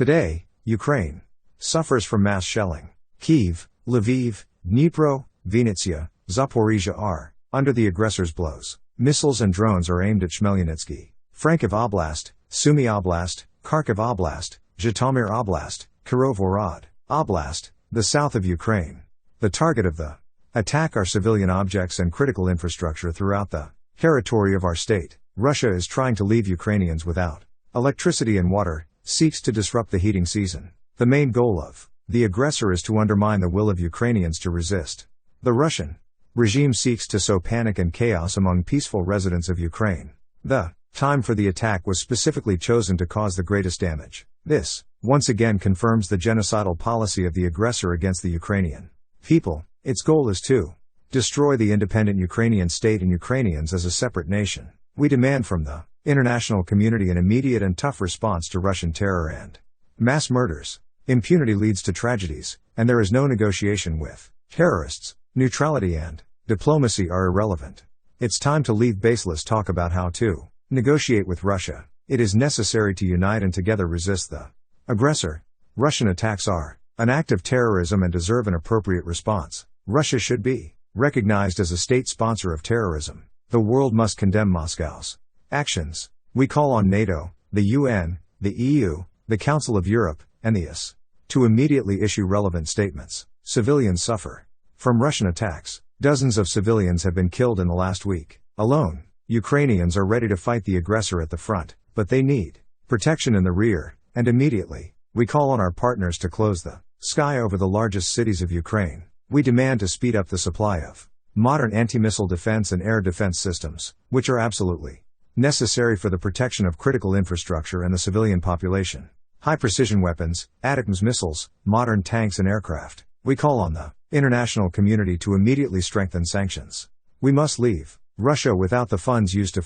Today, Ukraine suffers from mass shelling. Kyiv, Lviv, Dnipro, Vinnytsia, Zaporizhzhia are under the aggressor's blows. Missiles and drones are aimed at Khmelnytskyi, Frankiv Oblast, Sumy Oblast, Kharkiv Oblast, Zhytomyr Oblast, Kirovohrad Oblast, the south of Ukraine. The target of the attack are civilian objects and critical infrastructure throughout the territory of our state. Russia is trying to leave Ukrainians without electricity and water, seeks to disrupt the heating season. The main goal of the aggressor is to undermine the will of Ukrainians to resist. The Russian regime seeks to sow panic and chaos among peaceful residents of Ukraine. The time for the attack was specifically chosen to cause the greatest damage. This, once again, confirms the genocidal policy of the aggressor against the Ukrainian people. Its goal is to destroy the independent Ukrainian state and Ukrainians as a separate nation. We demand from the international community an immediate and tough response to Russian terror and mass murders. Impunity leads to tragedies, and there is no negotiation with terrorists. Neutrality and diplomacy are irrelevant. It's time to leave baseless talk about how to negotiate with Russia. It is necessary to unite and together resist the aggressor. Russian attacks are an act of terrorism and deserve an appropriate response. Russia should be recognized as a state sponsor of terrorism. The world must condemn Moscow's actions. We call on NATO, the UN, the EU, the Council of Europe, and the US to immediately issue relevant statements. Civilians suffer from Russian attacks. Dozens of civilians have been killed in the last week alone. Ukrainians are ready to fight the aggressor at the front, but they need protection in the rear, and immediately. We call on our partners to close the sky over the largest cities of Ukraine. We demand to speed up the supply of modern anti-missile defense and air defense systems, which are absolutely necessary for the protection of critical infrastructure and the civilian population. High-precision weapons, ATACMS missiles, modern tanks and aircraft. We call on the international community to immediately strengthen sanctions. We must leave Russia without the funds used to